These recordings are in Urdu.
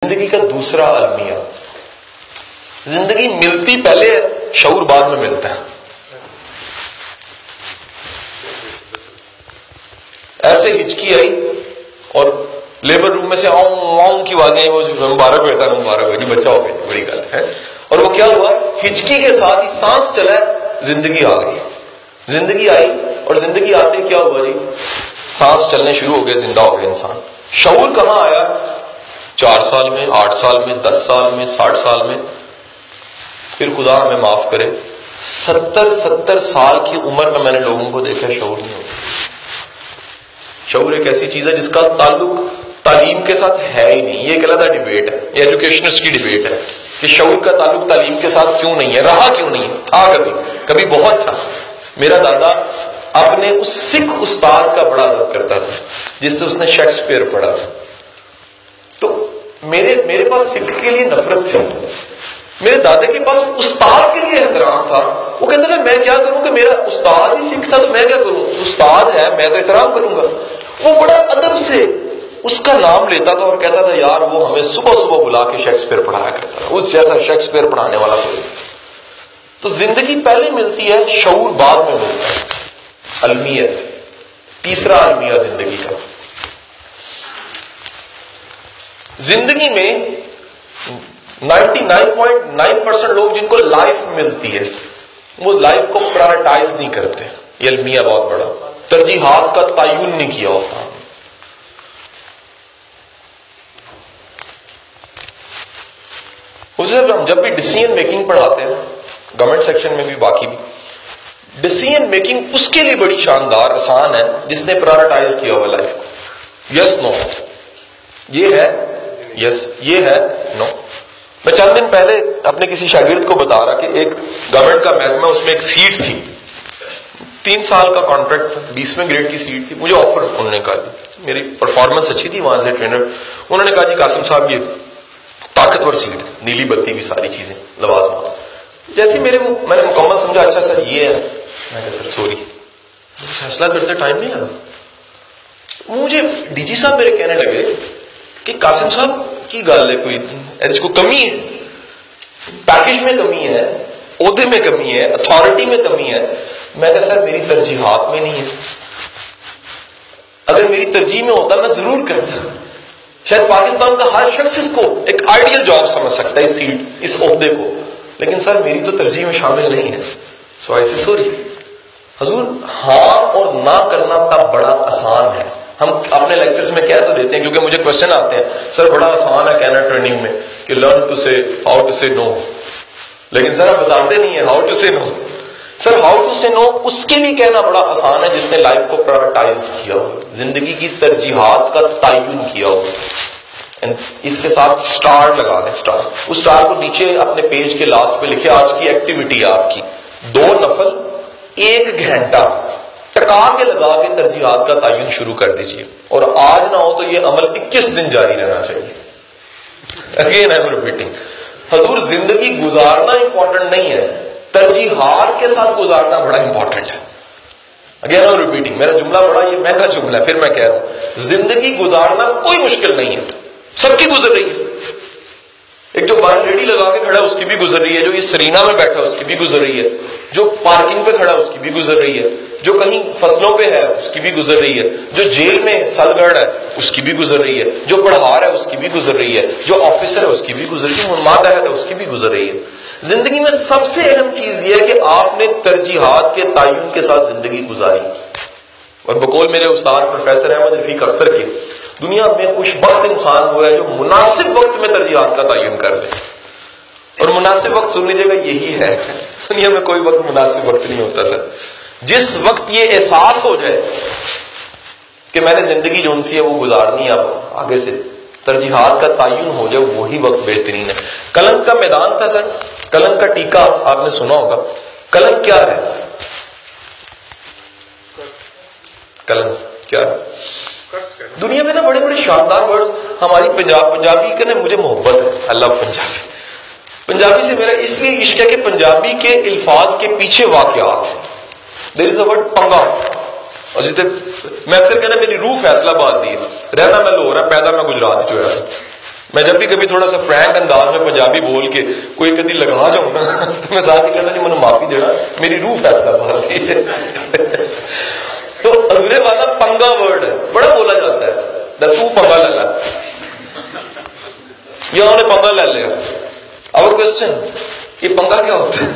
زندگی کا دوسرا المیہ، زندگی ملتی پہلے ہے، شعور بعد میں ملتا ہے۔ ایسے ہچکی آئی اور لیبر روم میں سے آؤں کی آوازیں آئی، وہ مبارک بیٹا نا، مبارک ہو جی، بچہ ہو گیا، بڑی گل ہے۔ اور وہ کیا ہوا، ہچکی کے ساتھ ہی سانس چلا، زندگی آ گئی، زندگی آئی، اور زندگی آتے کیا ہوا جی، سانس چلنے شروع ہو گئے، زندہ ہو گئے انسان۔ شعور کہاں آیا؟ 4 سال میں، 8 سال میں، 10 سال میں، 60 سال میں، پھر خدا ہمیں معاف کرے 70 سال کی عمر میں نے لوگوں کو دیکھا شعور نہیں ہوتا۔ شعور ایک ایسی چیز ہے جس کا تعلق تعلیم کے ساتھ ہے ہی نہیں۔ یہ ایک علیحدہ ڈیبیٹ ہے، یہ ایجوکیشنسٹ کی ڈیبیٹ ہے کہ شعور کا تعلق تعلیم کے ساتھ کیوں نہیں ہے، رہا کیوں نہیں ہے۔ تھا کبھی بہت تھا۔ میرا دادا اپنے اس سکھ استاد کا بڑا ادب کرتا تھا جس سے اس نے شیکسپیئر پڑھا تھا، تو میرے پاس سکھ کے لیے نفرت تھی، میرے دادا کے پاس استاد کے لیے احترام تھا۔ وہ کہتا تھا میں کیا کروں کہ میرا استاد ہی سکھ تھا، تو میں کیا کروں، استاد ہے میں تو احترام کروں گا۔ وہ بڑا ادب سے اس کا نام لیتا تھا اور کہتا تھا یار وہ ہمیں صبح صبح بلا کے شیکسپیئر پڑھایا کرتا تھا، اس جیسا شیکسپیئر پڑھانے والا کوئی۔ تو زندگی پہلے ملتی ہے، شعور بعد میں ملتا ہے۔ المیہ، تیسرا المیہ زندگی کا۔ زندگی میں 99.9% لوگ جن کو لائف ملتی ہے وہ لائف کو پرائرٹائز نہیں کرتے۔ یہ المیہ بہت بڑا، ترجیحات کا تعین نہیں کیا ہوتا۔ ہم جب بھی ڈیسیژن میکنگ پڑھاتے ہیں گورنمنٹ سیکشن میں بھی، باقی بھی، ڈیسیژن میکنگ اس کے لیے بڑی شاندار آسان ہے جس نے پرائرٹائز کیا ہوا لائف کو۔ یس نو، یہ ہے یس، یہ ہے نو۔ میں چند دن پہلے اپنے کسی شاگرد کو بتا رہا کہ ایک گورنمنٹ کا محکمہ، اس میں ایک سیٹ تھی، 3 سال کا کانٹریکٹ تھا، 20ویں گریڈ کی سیٹ تھی۔ مجھے آفر انہوں نے کہا، میری پرفارمنس اچھی تھی وہاں سے ٹرینر، انہوں نے کہا جی قاسم صاحب یہ طاقتور سیٹ، نیلی بتی بھی، ساری چیزیں، لوازمات۔ جیسے میں نے مکمل سمجھا، اچھا سر یہ ہے، میں کہا سر سوری، فیصلہ کرتے ٹائم نہیں آنا۔ مجھے ڈی جی صاحب میرے کہنے لگے کہ قاسم صاحب کی گل ہے، کوئی کمی ہے، پیکج میں کمی ہے، عہدے میں کمی ہے، اتھارٹی میں کمی ہے۔ میں کہا سر میری ترجیحات میں نہیں ہے، اگر میری ترجیح میں ہوتا میں ضرور کرتا۔ شاید پاکستان کا ہر شخص اس کو ایک آئیڈیل جاب سمجھ سکتا ہے، اس سیٹ، اس عہدے کو، لیکن سر میری تو ترجیح میں شامل نہیں ہے، سو ایسے سوری۔ حضور ہاں اور نہ کرنا تب بڑا آسان ہے۔ ہم اپنے لیکچرز میں کہہ تو دیتے ہیں، کیونکہ مجھے کوشچن آتے ہیں سر بڑا آسان ہے کہنا ٹریننگ میں کہ لرن ٹو سے، ہاؤ ٹو سے نو، لیکن سر آپ بتاتے نہیں ہیں ہاؤ ٹو سے نو۔ سر ہاؤ ٹو سے نو اس کے لیے کہنا بڑا آسان ہے جس نے لائف کو پرائرٹائز کیا ہو، زندگی کی ترجیحات کا تعین کیا ہو۔ اس کے ساتھ سٹار لگا دیں، سٹار، اس سٹار کو نیچے اپنے پیج کے لاسٹ پہ لکھے آج کی ایکٹیویٹی ہے آپ کی 2 نفل 1 گھنٹہ ٹکا کے لگا کے ترجیحات کا تعین شروع کر دیجئے، اور آج نہ ہو تو یہ عمل 21 دن جاری رہنا چاہیے۔ اگین آئی ایم ریپیٹنگ، حضور زندگی گزارنا امپورٹنٹ نہیں ہے، ترجیحات کے ساتھ گزارنا بڑا امپورٹنٹ ہے۔ اگین آئی ایم ریپیٹنگ، میرا جملہ بڑا یہ مہنگا جملہ ہے، پھر میں کہہ رہا ہوں زندگی گزارنا کوئی مشکل نہیں ہے، سب کی گزر رہی ہے۔ ایک جو باہر ریڈی لگا کے کھڑا ہے اس کی بھی گزر رہی ہے، جو اس سرینا میں بیٹھا ہے اس کی بھی گزر رہی ہے، جو پارکنگ پہ کھڑا ہے اس کی بھی گزر رہی ہے، جو کہیں فصلوں پہ ہے اس کی بھی گزر رہی ہے، جو جیل میں سلگڑ ہے اس کی بھی گزر رہی ہے، جو پڑھار ہے اس کی بھی گزر رہی ہے، جو آفیسر ہے اس کی بھی گزر رہی ہے، ماتحت ہے اس کی بھی گزر رہی ہے۔ زندگی میں سب سے اہم چیز یہ ہے کہ آپ نے ترجیحات کے تعین کے ساتھ زندگی گزاری، اور بقول میرے استاد پروفیسر احمد رفیق اختر کے، دنیا میں خوش بخت انسان ہوا ہے جو مناسب وقت میں ترجیحات کا تعین کر لے۔ اور مناسب وقت سن لیجیے گا یہی ہے، دنیا میں کوئی وقت مناسب وقت نہیں ہوتا سر۔ جس وقت یہ احساس ہو جائے کہ میں نے زندگی جون سی ہے وہ گزارنی ہے، اب آگے سے ترجیحات کا تعین ہو جائے، وہی وقت بہترین ہے۔ کلنک کا میدان تھا سر، کلنک کا ٹیکا آپ نے سنا ہوگا۔ کلنک کیا ہے؟ کلنک کیا ہے؟ دنیا میں نا بڑے بڑے شاندار ورڈز، ہماری پنجابی کے نا مجھے محبت ہے، اللہ پنجابی، پنجابی سے میرا اس لیے عشق ہے کہ پنجابی کے الفاظ کے پیچھے واقعات ہیں۔ دیر از اے ورڈ پنگا، اور میں اکثر کہنا میری روح فیصلہ باد دی ہے، رہنا میں لاہور ہے، پیدا میں گجرات جو ہے، میں جب بھی کبھی تھوڑا سا فرینک انداز میں پنجابی بول کے کوئی کدی لگا جاؤں نا تو میں ساتھ ہی کہتا جی میں معافی دینا، میری روح فیصلہ پاتی ہے. تو حضور والا پنگا ورڈ ہے، بڑا بولا جاتا ہے، تو پنگا لے لا، یا انہوں نے پنگا لے لیا. اور کوشچن، یہ پنگا کیا ہوتا ہے؟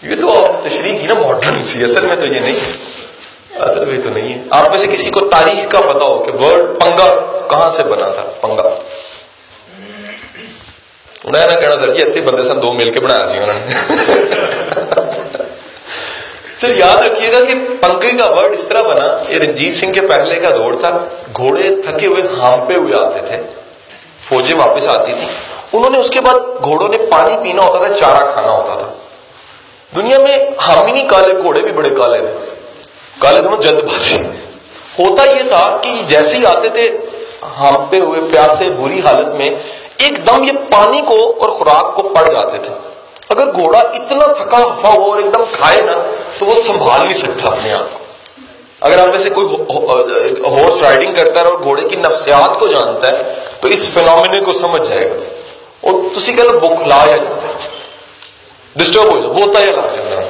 یہ تو تشریح کی نا ماڈرن سی، اصل میں تو یہ نہیں ہے، اصل میں تو نہیں ہے. آپ میں سے کسی کو تاریخ کا پتا ہو کہ ورڈ پنگا کہاں سے بنا تھا؟ پنگا انہیں نہ کہنا سر جی اتنے بندے سن دو مل کے بنایا سی انہوں نے. سر یاد رکھیے گا کہ پنگے کا ورڈ اس طرح بنا، یہ رنجیت سنگھ کے پہلے کا دور تھا، گھوڑے تھکے ہوئے ہانپے ہوئے آتے تھے، فوجیں واپس آتی تھی، انہوں نے اس کے بعد گھوڑوں نے پانی پینا ہوتا تھا، چارہ کھانا ہوتا تھا. دنیا میں ہم ہی نہیں کالے، گھوڑے بھی بڑے کالے ہیں، کالے دونوں جلد بازی. ہوتا یہ تھا کہ جیسے ہی آتے تھے ہانپے ہوئے پیاسے بری حالت میں، ایک دم یہ پانی کو اور خوراک کو پڑ جاتے تھے. اگر گھوڑا اتنا تھکا ہوا ہو اور ایک دم کھائے نا تو وہ سنبھال نہیں سکتا اپنے آپ کو. اگر آپ میں سے کوئی ہارس رائڈنگ کرتا ہے اور گھوڑے کی نفسیات کو جانتا ہے تو اس فینومینا کو سمجھ جائے گا. اور تسی کہتے بخلا یا جاتا ہے، ڈسٹرب ہو جاتا، ہوتا ہے لگ جاتا ہے.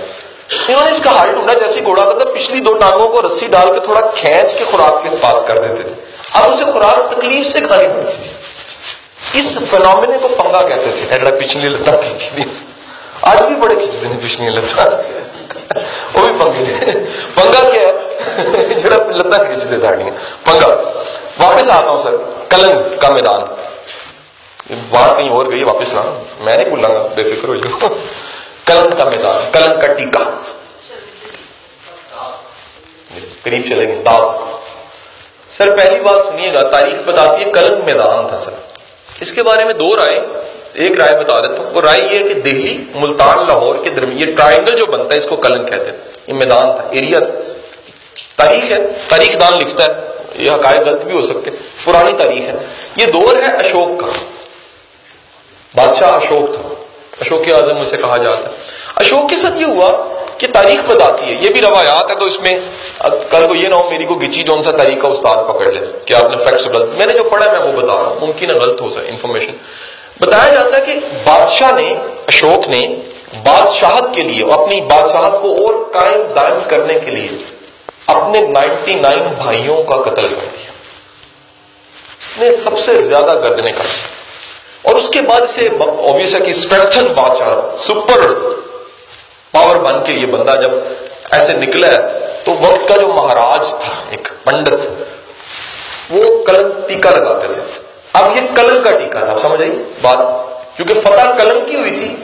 انہوں نے اس کا حل ڈھونڈا، جیسے گھوڑا تھا پچھلی دو ٹانگوں کو رسی ڈال کے تھوڑا کھینچ کے خوراک کے پاس کر دیتے تھے، اب اسے خوراک تکلیف سے کھانی پڑتی تھی. اس فینومینا کو پنگا کہتے تھے. ایڈا پچھلی لتاں کھینچ دی، آج بھی بڑے کھینچتے ہیں پچھلی لتاں، وہ بھی پنگے. پنگا کیا ہے؟ جڑا لتاں کھینچتے تھاڑیاں، پنگا. واپس آتا ہوں سر، کلنگ کا میدان. بات کہیں اور گئی، واپس لانا، میں نہیں بھولاں گا، بے فکر ہو جاؤ. کلن کا میدان، کلن کا ٹیکا، قریب چلے گئے. داغ. سر پہلی بات سنیے گا، تاریخ بتاتی ہے کلن میدان تھا. سر اس کے بارے میں دو رائے، ایک رائے بتا دیتا ہوں. وہ رائے یہ ہے کہ دہلی، ملتان، لاہور کے درمیان یہ ٹرائنگل جو بنتا ہے اس کو کلن کہتے ہیں. یہ میدان تھا، ایریا تھا. تاریخ ہے، تاریخ دان لکھتا ہے، یہ حقائق غلط بھی ہو سکتے، پرانی تاریخ ہے. یہ دور ہے اشوک کا، بادشاہ اشوک تھا، اشوک اعظم اسے کہا جاتا ہے. اشوک کے ساتھ یہ ہوا کہ تاریخ بتاتی ہے، یہ بھی روایات ہے تو اس میں کل کو یہ نہ ہو میری کو گچی جون سا تاریخ کا استاد پکڑ لے کہ آپ نے فیکٹس غلط. میں نے جو پڑھا میں وہ بتا رہا ہوں، ممکن ہے غلط ہو سکے انفارمیشن. بتایا جاتا ہے کہ بادشاہ نے، اشوک نے بادشاہت کے لیے، اپنی بادشاہت کو اور قائم دائم کرنے کے لیے اپنے 99 بھائیوں کا قتل کر دیا. اس نے سب سے زیادہ گردنیں کاٹی. اور اس کے بعد اسے obvious ہے کہ اسٹرینتھن بادشاہ، سپر پاور بن کے یہ بندہ جب ایسے نکلا ہے تو وقت کا جو مہاراج تھا، ایک پنڈت، وہ کلن ٹیکا لگاتے تھے. اب یہ کلن کا ٹیکا تھا، آپ سمجھ آئی بات؟ کیونکہ فتح کلن کی ہوئی تھی،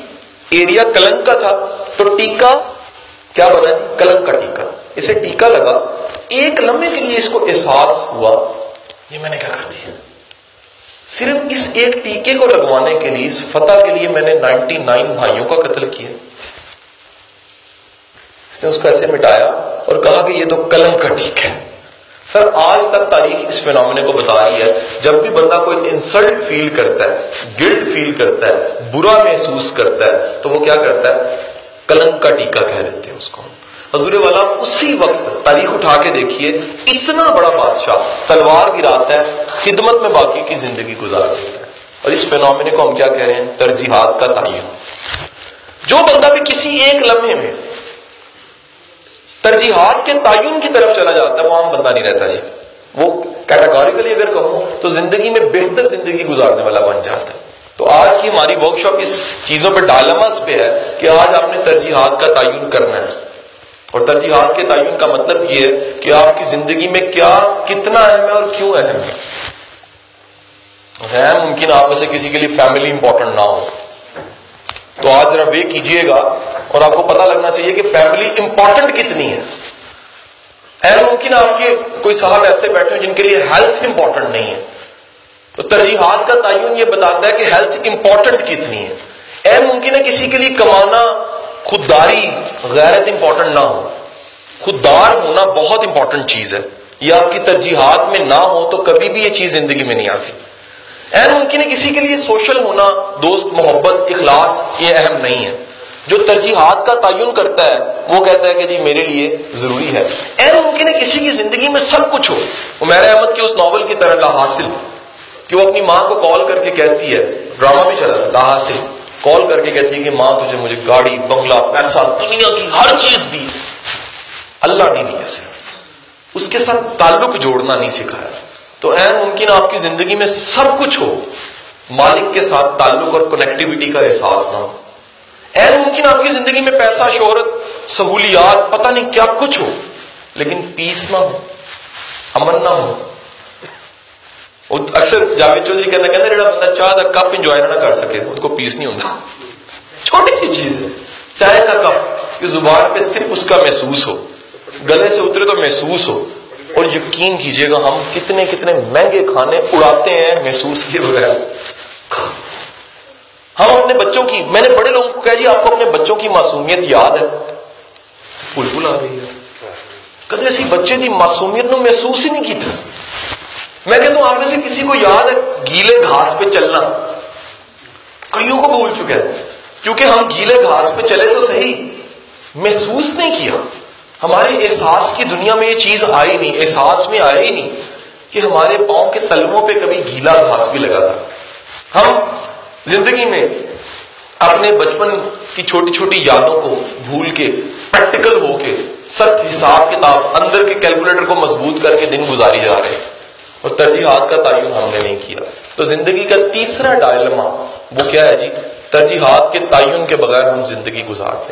ایریا کلن کا تھا، تو ٹیکا کیا بنا جی؟ کلن کا ٹیکا. اسے ٹیکا لگا، ایک لمحے کے لیے اس کو احساس ہوا یہ میں نے کیا کر دیا. صرف اس ایک ٹیکے کو لگوانے کے لیے، اس فتح کے لیے میں نے 99 بھائیوں کا قتل کیا. اس نے اس کو ایسے مٹایا اور کہا کہ یہ تو کلن کا ٹیکا ہے. سر آج تک تاریخ اس فینومینا کو بتا رہی ہے، جب بھی بندہ کوئی انسلٹ فیل کرتا ہے، گلٹ فیل کرتا ہے، برا محسوس کرتا ہے، تو وہ کیا کرتا ہے؟ کلن کا ٹیکا کہہ دیتے ہیں اس کو. حضور والا اسی وقت تاریخ اٹھا کے دیکھیے، اتنا بڑا بادشاہ تلوار گراتا ہے، خدمت میں باقی کی زندگی گزار دیتا ہے. اور اس فینومینا کو ہم کیا کہہ رہے ہیں؟ ترجیحات کا تعین. جو بندہ بھی کسی ایک لمحے میں ترجیحات کے تعین کی طرف چلا جاتا ہے وہ عام بندہ نہیں رہتا جی. وہ کیٹاگوریکلی اگر کہوں تو زندگی میں بہتر زندگی گزارنے والا بن جاتا ہے. تو آج کی ہماری ورک شاپ اس چیزوں پہ ڈائلماس پہ ہے کہ آج آپ نے ترجیحات کا تعین کرنا ہے. اور ترجیحات کے تعین کا مطلب یہ ہے کہ آپ کی زندگی میں کیا کتنا اہم ہے اور کیوں اہم ہے. ممکن آپ میں سے کسی کے لیے فیملی امپورٹنٹ نہ ہو، تو آج ذرا وے کیجئے گا اور آپ کو پتہ لگنا چاہیے کہ فیملی امپورٹنٹ کتنی ہے. ممکن آپ کے کوئی صاحب ایسے بیٹھے ہیں جن کے لیے ہیلتھ امپورٹنٹ نہیں ہے، تو ترجیحات کا تعین یہ بتاتا ہے کہ ہیلتھ امپورٹنٹ کتنی ہے. ممکن ہے کسی کے لیے کمانا، خودداری، غیرت امپورٹنٹ نہ ہو. خوددار ہونا بہت امپورٹنٹ چیز ہے، یہ آپ کی ترجیحات میں نہ ہو تو کبھی بھی یہ چیز زندگی میں نہیں آتی. ممکن ہے کسی کے لیے سوشل ہونا، دوست، محبت، اخلاص، یہ اہم نہیں ہے. جو ترجیحات کا تعین کرتا ہے وہ کہتا ہے کہ جی میرے لیے ضروری ہے. ممکن ہے کسی کی زندگی میں سب کچھ ہو، عمیر احمد کے اس ناول کی طرح لا حاصل، کہ وہ اپنی ماں کو کال کر کے کہتی ہے، ڈرامہ بھی چلا تھا حاصل، کال کر کے کہتی ہے کہ ماں تجھے مجھے گاڑی بنگلہ پیسہ دنیا کی ہر چیز دی، اللہ نہیں دیا صرف، اس کے ساتھ تعلق جوڑنا نہیں سکھایا. تو عین ممکن آپ کی زندگی میں سب کچھ ہو، مالک کے ساتھ تعلق اور کنیکٹیوٹی کا احساس نہ ہو. عین ممکن آپ کی زندگی میں پیسہ، شہرت، سہولیات، پتہ نہیں کیا کچھ ہو، لیکن پیس نہ ہو، امن نہ ہو. اکثر جاوید چودھری کہنا جڑا بندہ چاہ کا کپ انجوائے نہ کر سکے اس کو پیس نہیں ہوتا. چھوٹی سی چیز ہے، چائے کا کپ، کہ زبان پہ صرف اس کا محسوس ہو، گلے سے اترے تو محسوس ہو. اور یقین کیجئے گا ہم کتنے کتنے مہنگے کھانے اڑاتے ہیں محسوس کیے بغیر. ہم اپنے بچوں کی، میں نے بڑے لوگوں کو کہا جی آپ کو اپنے بچوں کی معصومیت یاد ہے؟ بالکل آ گئی ہے. کدے اسی بچے کی معصومیت نو محسوس ہی نہیں کیتا. میں کہتا ہوں آپ میں سے کسی کو یاد ہے گیلے گھاس پہ چلنا؟ کئیوں کو بھول چکے ہیں، کیونکہ ہم گیلے گھاس پہ چلے تو صحیح، محسوس نہیں کیا. ہمارے احساس کی دنیا میں یہ چیز آئی نہیں، احساس میں آیا ہی نہیں کہ ہمارے پاؤں کے تلووں پہ کبھی گیلا گھاس بھی لگا تھا. ہم زندگی میں اپنے بچپن کی چھوٹی چھوٹی یادوں کو بھول کے پریکٹیکل ہو کے سخت حساب کتاب اندر کے کیلکولیٹر کو مضبوط کر کے دن گزاری جا رہے ہیں، اور ترجیحات کا تعین ہم نے نہیں کیا. تو زندگی کا تیسرا ڈائلما وہ کیا ہے جی؟ ترجیحات کے تعین کے بغیر ہم زندگی گزارتے ہیں.